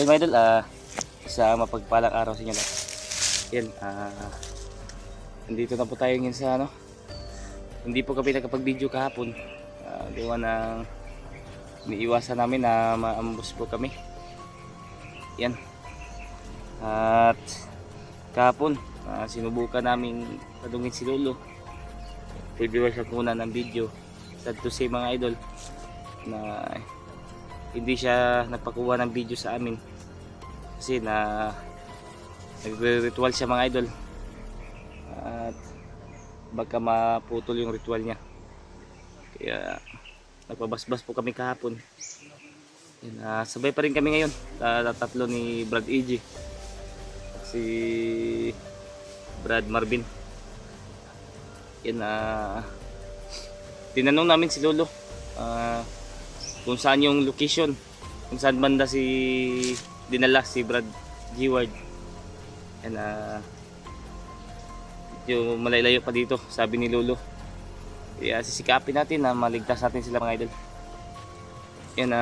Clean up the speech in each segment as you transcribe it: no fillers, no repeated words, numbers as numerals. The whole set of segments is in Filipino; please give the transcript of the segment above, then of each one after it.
So mga idol, sa mapagpalang araw sa inyo lahat. Yan, nandito na po tayo ngayon sa hindi po kami nakapag-video kahapon. Gawa ng niiwasan namin na maambos po kami. Yan. At kahapon, sinubukan namin padungin si Lolo. Reviewer siya muna ng video. Sad to say mga idol, na hindi siya nagpakuha ng video sa amin kasi na nagre-ritual siya mga idol at baka maputol yung ritual niya, kaya nagpabasbas po kami kahapon. Yan, sabay pa rin kami ngayon, tatlo ni Brad EG, si Brad Marvin. Yan, tinanong namin si Lolo kung saan yung location, kung saan banda dinala si Brad G-Ward. Yan, yung malaylayo pa dito, sabi ni Lolo. Kaya sisikapin natin na maligtas natin sila mga idol. Yan,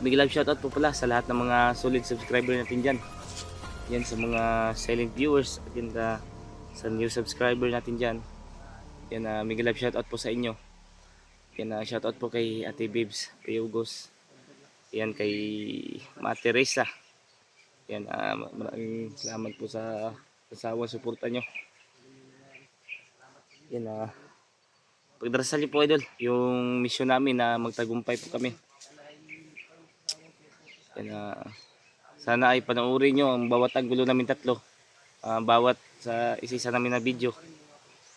big love shoutout po pala sa lahat ng mga solid subscriber natin dyan. Yan, sa mga silent viewers at yan, sa new subscriber natin dyan. Yan, big love shoutout po sa inyo. Yan, shoutout po kay Ate Bibs, kay Ugos. Yan, kay Mate Reza. Yan, maraming salamat po sa kasawang suporta nyo. Yan, pagdarasal niyo po idol yung mission namin na magtagumpay po kami. Yan, sana ay panoorin nyo ang bawat anggulo namin tatlo, bawat sa isa namin na video.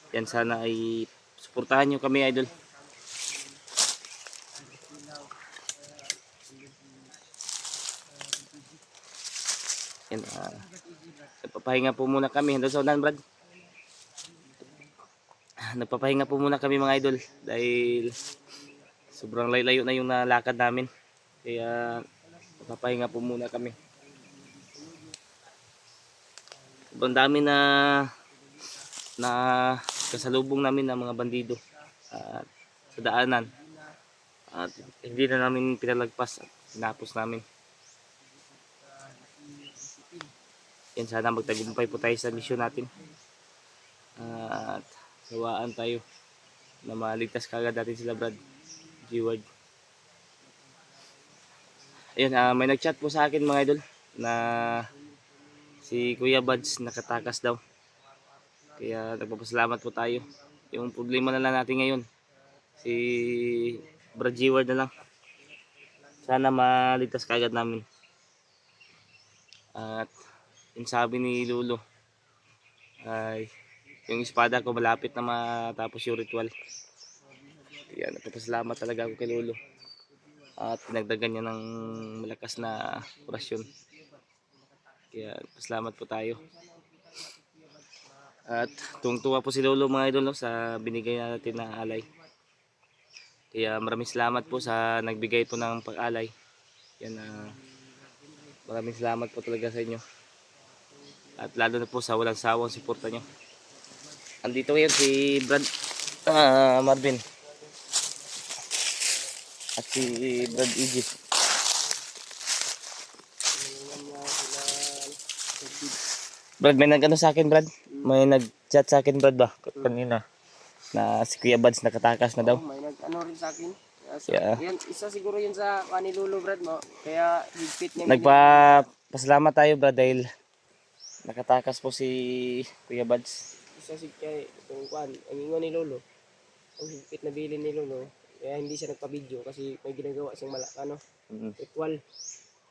Yan, sana ay suportahan nyo kami idol. Yan, nagpapahinga po muna kami. Handa sa unan, Brad. Nagpapahinga po muna kami mga idol dahil sobrang layo na yung nalakad namin. Kaya nagpapahinga po muna kami. Sobrang dami na kasalubong namin ng mga bandido sa daanan. At hindi na namin pinalagpas at tinapos namin. Yan, sana magtagumpay po tayo sa misyon natin. At gawaan tayo na maligtas kagad natin sila Brad G-Ward. Ayun, may nagchat po sa akin mga idol na si Kuya Buds nakatakas daw. Kaya nagpapasalamat po tayo. Yung problema na lang natin ngayon, si Brad G-Ward na lang. Sana maligtas kagad namin. At yung sabi ni Lolo ay yung espada ko malapit na matapos yung ritual. Kaya nagpapasalamat talaga ako kay Lolo at pinagdagan niya ng malakas na orasyon. Kaya pasalamat po tayo. At tuwang-tuwa po si Lolo mga idol sa binigay natin na alay. Kaya maraming salamat po sa nagbigay po ng pag-alay. Yan, maraming salamat po talaga sa inyo. At lalo na po sa walang sawang suporta nyo. Andito ngayon si Brad Marvin at si Brad EG. Brad, may nag-ano sa akin Brad? May nag-chat sa akin Brad ba? Kanina na si Kuya Buds nakatakas na daw. May nag-ano rin sa akin. Yeah. Yan, isa siguro yun sa Lolo Brad mo. Kaya higpit niya. Nagpapasalamat tayo Brad dahil nakatakas po si Kuya Buds. Isa si kay itong kwan, ang ingon ni Lolo. Ang higpit na bilin ni Lolo. Kaya hindi siya nagpa-video kasi may ginagawa siyang ritual.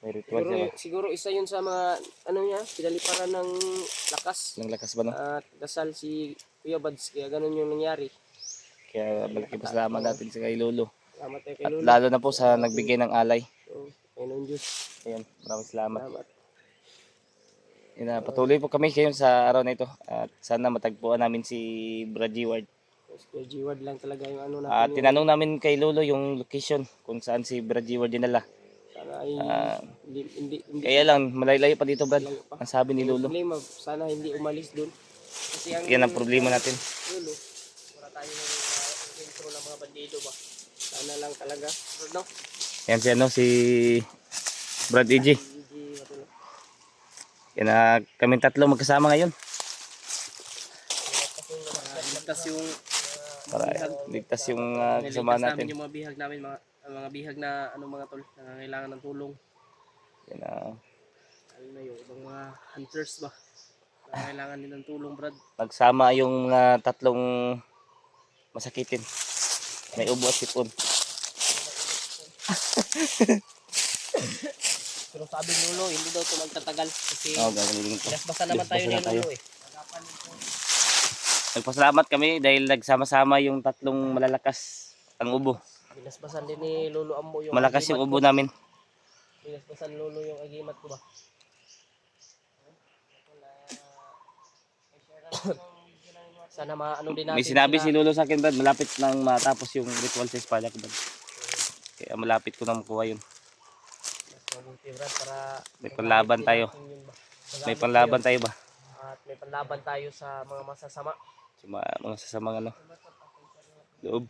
May ritual siya ba? Siguro isa yun sa mga niya, pinaliparan ng lakas. Ng lakas ba no? At dasal si Kuya Buds, kaya ganun yung nangyari. Kaya malaki pasalamat natin sa kay Lolo. Salamat kay Lolo. At lalo na po sa nagbigay ng alay. So, Panginoon Diyos. Ayan, maraming salamat. Salamat. Patuloy po kami ngayon sa araw na ito at sana matagpuan namin si Brad G-Ward. Kuya G-Ward lang talaga yung natin. At tinanong namin kay Lolo yung location kung saan si Brad G-Ward dinala. Sana ay hindi Kaya lang, malaylayo pa dito Brad, ang sabi ni Lolo. problema, sana hindi umalis doon. Kasi Yan ang problema natin. Lolo, para tayo ng intro ng mga bandido ba. Sana lang talaga. No? Yan si Brad EJ. Hindi matulog. Yan na kami tatlo magkasama ngayon. Ligtas yung Para ligtas yung kasama niligtas namin natin. yung mga bihag namin, mga bihag na ano mga tol, nangangailangan ng tulong. Yan na. Ano na yung ibang mga hunters ba? Nangangailangan din ng tulong, Brad. Nagsama yung tatlong masakitin. May ubo at sipon. Pero sabi ni Lolo, hindi daw ito magtatagal kasi Gagaling ito. pinasbasan naman tayo ni Pinasbasan Lolo eh. Nagpasalamat kami dahil nagsama-sama yung tatlong malalakas ang ubo. Binasbasan din ni Lolo Ambo yung Malakas yung agimat ubo ko. namin. Binasbasan Lolo yung agimat ko ba? Sana maano din natin May sinabi si sila. Lolo sa akin, Brad, malapit nang matapos yung ritual sa espada ko, Brad. Kaya malapit ko nang makuha yun. Mas mabuti, Brad, para May panlaban magamit din tayo. natin yun ba? May Magamit panlaban yun. tayo ba? At may panlaban tayo sa mga masasama. Sa mga sasamang loob.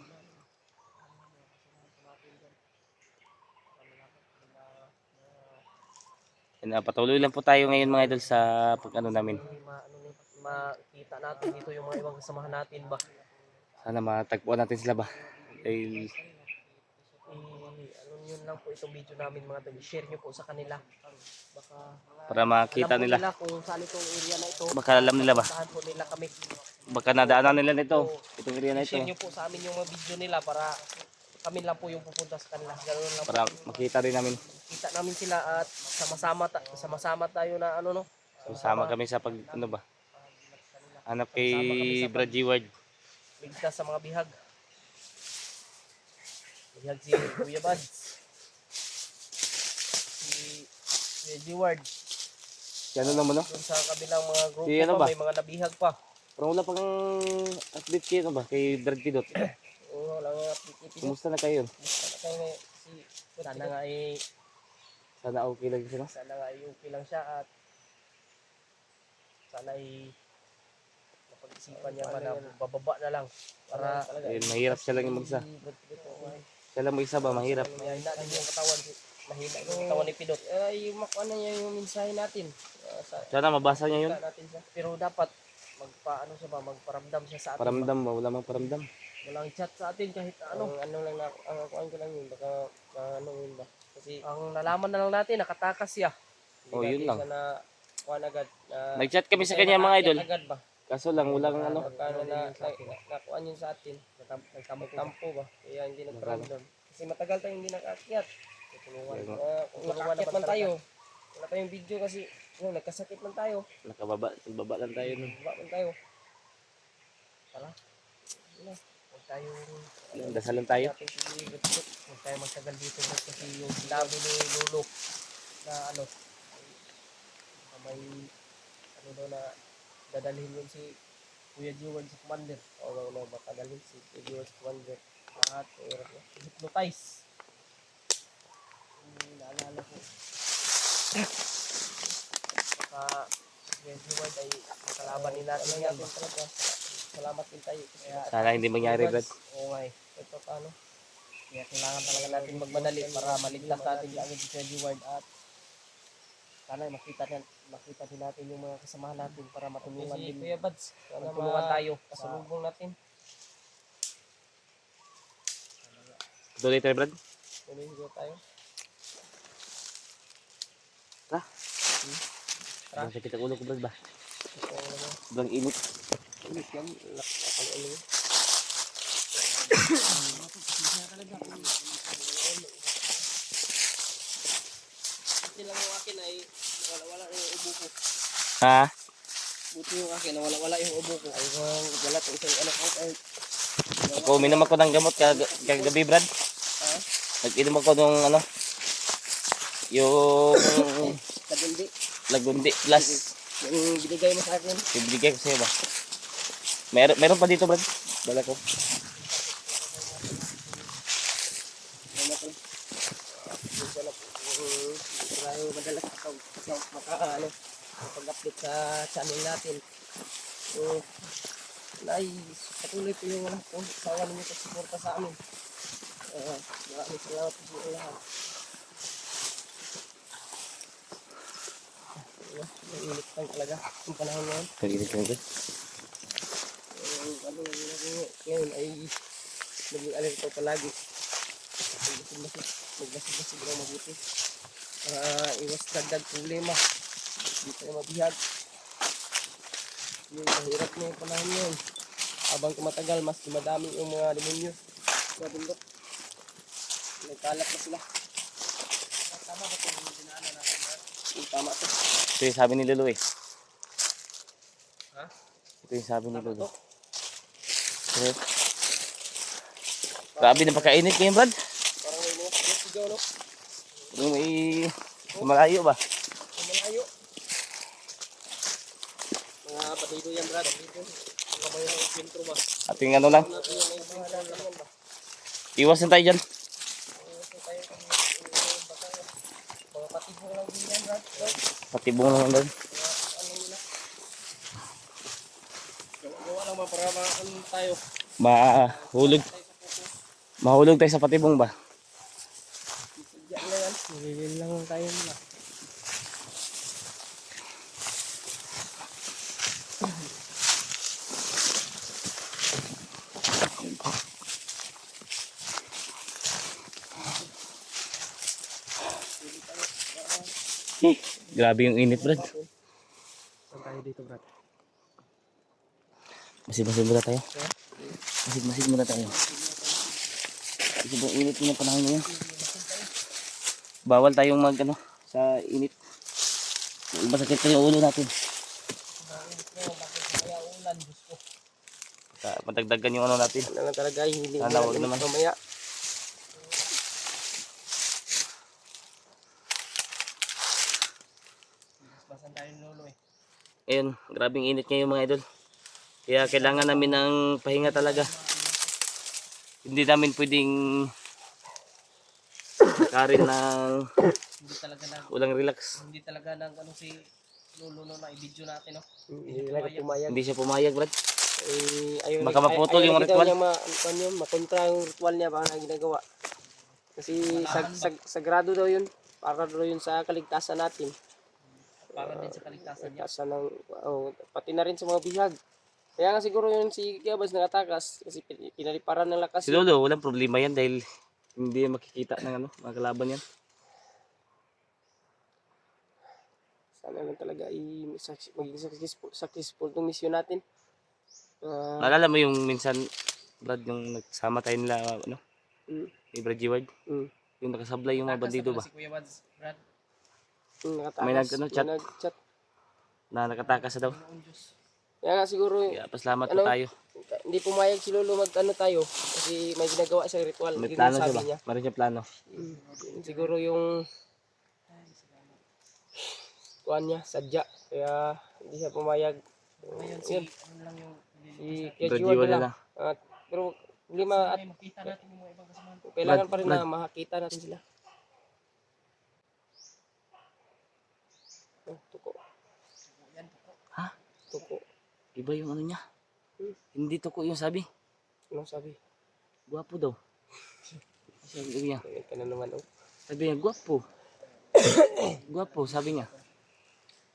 Yan, patuloy lang po tayo ngayon mga idol sa pag-ano namin. Makita natin dito yung mga ibang kasamahan natin ba? Sana matagpuan natin sila ba? Dahil Ano yun lang po itong video namin mga tol. Share nyo po sa kanila. Baka para makita alam po nila. nila kung saan itong area na ito. Baka alam nila ba? Saan po nila kami. Baka nadaanan nila nito. Itong area na ito. Share nyo po sa amin yung mga video nila para kami lang po yung pupunta sa kanila. Ganoon lang po. Para makita rin namin. Kita namin sila at sama-sama tayo na ano no. Sama kami sa pag ano ba? Hanap kay Sama kami sa Brad G. Ward. Ligtas sa mga bihag. Bihag si Kuya Buds. Si Kuya G-Ward. Ano naman no? Doon sa kabilang mga grupo Si ano pa, ba? may mga nabihag pa. Parang wala pang update kayo ba? Kay Brad Pidot. Oo, wala nga pipipin. Kumusta na kayo? Sana kayo si sana nga ay Sana okay lang sila. sana nga ay okay lang siya at sana ay napag-isipan niya pa na bababa na lang para Dahil mahirap siya lang yung mag-isa. Siya lang mag-isa ba? Mahirap. mahina din yung katawan mahina yung katawan ni Pidot ay makuha na niya yung mensahe natin. Sana mabasa niya yun. Natin siya. Pero dapat magpaano siya ba magparamdam siya sa atin. Paramdam ba? Wala mang paramdam. Walang chat sa atin kahit ano. Ang ano lang na ang kuan ko lang yun baka ano yun ba. Kasi ang nalaman na lang natin nakatakas siya. Oh, yun lang. Na kuan agad. Nag-chat kami sa kanya mga idol. Agad ba? Kaso lang walang ano. Baka nakuan yun sa atin. Nagtampo ba? Kaya hindi nagparamdam. Kasi matagal tayong hindi nakakyat. Kung nakakyat man tayo. Wala tayong video kasi nagkasakit man tayo. Nakababa. Baba lang tayo nun. Baba man tayo. Tara. Huwag tayo Dasalan tayo. huwag tayo magtagal dito kasi yung sinabi ni Lolo na ano may ano daw na dadalhin yun si Kuya Jewel sa commander o no, matadalhin si Kuya Jewel sa commander at hypnotize naalala ko Kuya Jewel ay makalaban din natin yan talaga. Salamat din tayo. Sana hindi mangyari, Brad. Oo nga eh. Ito paano? Kaya kailangan talaga natin magmadali para maligtas natin ang si Kuya Jewel at sana makita din natin yung mga kasamahan natin para matulungan din. Kuya Buds, matulungan tayo. Pasalubong natin. Tuloy tayo, Brad. Tuloy tayo. Tara. Masakit ang ulo ko, Brad ba? Sobrang init. Init yan. Ano yun? Buti lang yung akin ay wala yung ubo ko. Ha? Buti yung akin na wala yung ubo ko. Ay wala itong isang anak ko. Ay, Ako, uminom ako ng gamot kagabi, Brad. ha? Nag-inom ako nung ano, yung Kadundi. Lagundi plus. Yung binigay mo sa akin. Ibigay ko sa'yo ba? Meron pa dito, Brad. Dala ko. Ano ko? Tayo madalas makapag-update sa channel natin. So, patuloy po yung sawa ninyo sa suporta sa amin. Maraming salamat po sa inyo lahat. Lang talaga. Yung panahon ngayon. Kainit ka nito. Ano ngayon ay naging alerto palagi. Magbasid-basid lang mabuti. Para iwas dagdag problema. Hindi tayo mabihag. Yung mahirap na yung panahon ngayon. Habang tumatagal, mas dumadami yung mga demonyo sa bundok. Nagkalat na sila. Tama ba itong dinaanan natin? Tama ito. Ito yung sabi ni Lolo eh. Ha? Ito yung sabi ni Tama Lolo. to? Okay. Grabe na pagkainit ngayon, Brad. Parang may mga sigaw, no? Yung may malayo ba? May malayo. Mga batido yan, Brad. Mga may mga sentro ba? Ating ano lang. Natin yung may buhanan lang yan ba? Iwas na tayo dyan. So tayo kung baka mga patibo lang din yan, Brad. Patibong lang doon. Ano nila? Gawa lang ba para ano tayo? Mahulog. Mahulog tayo sa patibong ba? Diyan na yan. Nililin lang tayo nila. Grabe yung init, Brad. Saan tayo dito, Brad? Masid-masid muna tayo. Masid-masid muna tayo. Kasi ba init yung panahon ngayon. Bawal tayong mag ano, sa init. Masakit na yung ulo natin. Kaya ulan, Diyos ko. Matagdagan yung ano natin. Ano lang talaga, hindi Sana wag naman. mamaya. Basan tayo lolo eh. Ayun, grabing init ngayon mga idol. Kaya kailangan namin ng pahinga talaga. Hindi namin pwedeng karin ng Hindi talaga na, walang relax. hindi talaga nang ano si lolo no na i-video natin, no? Hindi talaga pumayag. Hindi siya pumayag, Brad. Ayaw Baka maputol yung ritual. Makontra yung ritual niya baka na ginagawa. Kasi sagrado daw yun. Para daw yun sa kaligtasan natin. Para din sa kaligtasan niya. Kaligtasan ng, pati na rin sa mga bihag. Kaya nga siguro yun si Gabas nakatakas kasi pinaliparan ng lakas. Si Lolo, walang problema yan dahil hindi makikita ng ano, mga kalaban yan. Sana lang talaga maging successful itong mission natin. Naalala mo yung minsan, Brad, yung nagsama tayo nila, ano, ni Brad G-Ward? Yung nakasablay yung mga bandido ba? Si Kuya Wads, Brad. Nakatakas. May nag-chat. Nag-chat. Na nakatakas na daw. Noon Diyos. Kaya nga siguro Kaya pasalamat po tayo. hindi pumayag si Lolo tayo kasi may ginagawa siyang ritual. May Yun plano yung siya sabi ba? niya. Meron siya plano. Siguro yung kuan niya, sadya. Kaya hindi siya pumayag. Ngayon si, Yun, ano lang yung si Brad Kejuan G-Ward na lang. na. Pero at ay, makita natin yung mga ibang kasamahan. kailangan pa rin Brad. na makakita natin sila. Tuko. Yan po. Ha? Tuko. Iba yung ano niya. Hindi to ko yung sabi. Anong sabi? Gwapo daw. Sabi niya. Tingin ka na naman. Sabi niya, gwapo. Gwapo, sabi niya.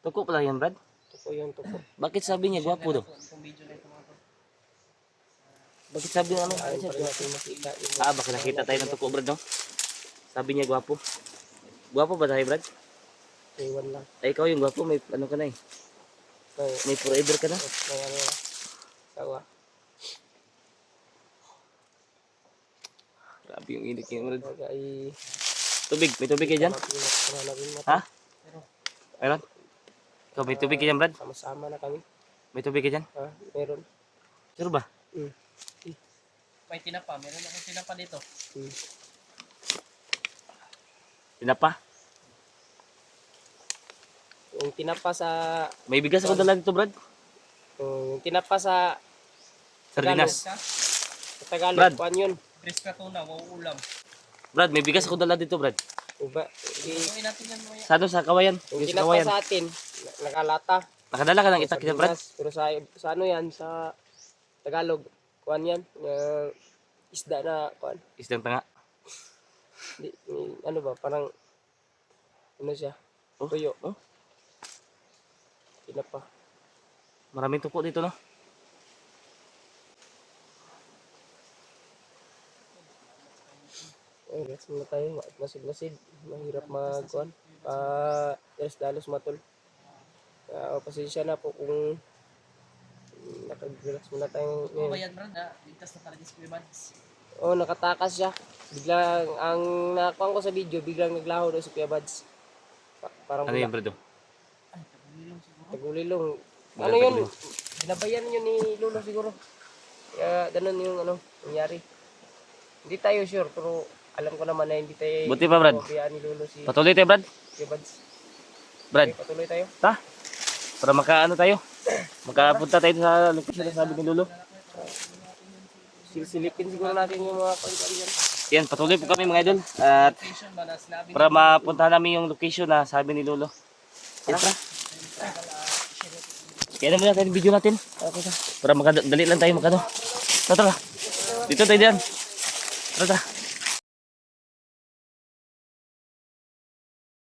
Tuko pala yan, Brad. Tuko yun, tuko. Bakit sabi niya gwapo daw? Itong video na ito mga bro. Bakit sabi niya ano? Ayaw pa rin natin makita. Baka nakita tayo ng tuko, Brad, no? Sabi niya gwapo. Gwapo ba tayo, Brad? Iwan lang. Ay, ikaw yung gwapo. May ano ka na eh. May forever ka na. May ano na. Sawa. Grabe yung init ngayon, Brad. Kaya Tubig. May tubig ka dyan? hanapin natin. Ha? Meron? Ikaw, may tubig ka dyan, Brad? Sama-sama na kami. May tubig ka dyan? Ha? Meron. Sure ba? May tinapa. Meron akong tinapa dito. Tinapa? Yung tinapa sa May bigas ako dala dito, Brad. yung tinapa sa Sardinas. Ka? Tagalog, Brad. kuan yun. Chris Katuna, wauulam. Brad, may bigas ako dala dito, Brad. Iba, Gawin natin yan mamaya. Sa ano, sa kawayan. yung Yung sa tinapa kawayan. sa atin, nakalata. Nakadala ka ng itak dyan, Brad. Sardinas. Pero sa ano yan, sa Tagalog, kuan yan, isda na, kuan, Isdang tanga. ano ba, parang, ano siya, Oh, tuyo. oh. Sila pa. Maraming tuko dito, no? Ay, relax muna tayo. Masid-masid. Mahirap magkuhan. Dalos matol. Pasensya na po kung nakag-relax muna tayo ngayon. Bayan bro, na ligtas na para sa Kuya Buds. Oh, nakatakas siya. Biglang, ang nakuha ko sa video, biglang naglaho daw si Kuya Buds. Parang Ano yun, Brado? Ay, tagulilong siguro. tagulilong. Wala Ano yun? tagulilong. Binabayan yun ni Lolo siguro. Kaya ganun yung nangyari. Hindi tayo sure, pero alam ko naman na hindi tayo Buti pa, Brad. pabayaan ni Lolo si Patuloy tayo, Brad. Kuya Buds. Brad, Okay, patuloy tayo. ta? Para makaano tayo? Makapunta tayo sa location na sabi ni Lolo. Silipin siguro natin yung mga kwantuan dyan. Yan, patuloy po kami mga idol. At Location ba na sinabi para mapunta namin yung location na sabi ni Lolo. Yan, tara. Kaya naman natin yung video natin. Para makadali lang tayo makano. Tara, tara. Dito tayo diyan. Tara, tara.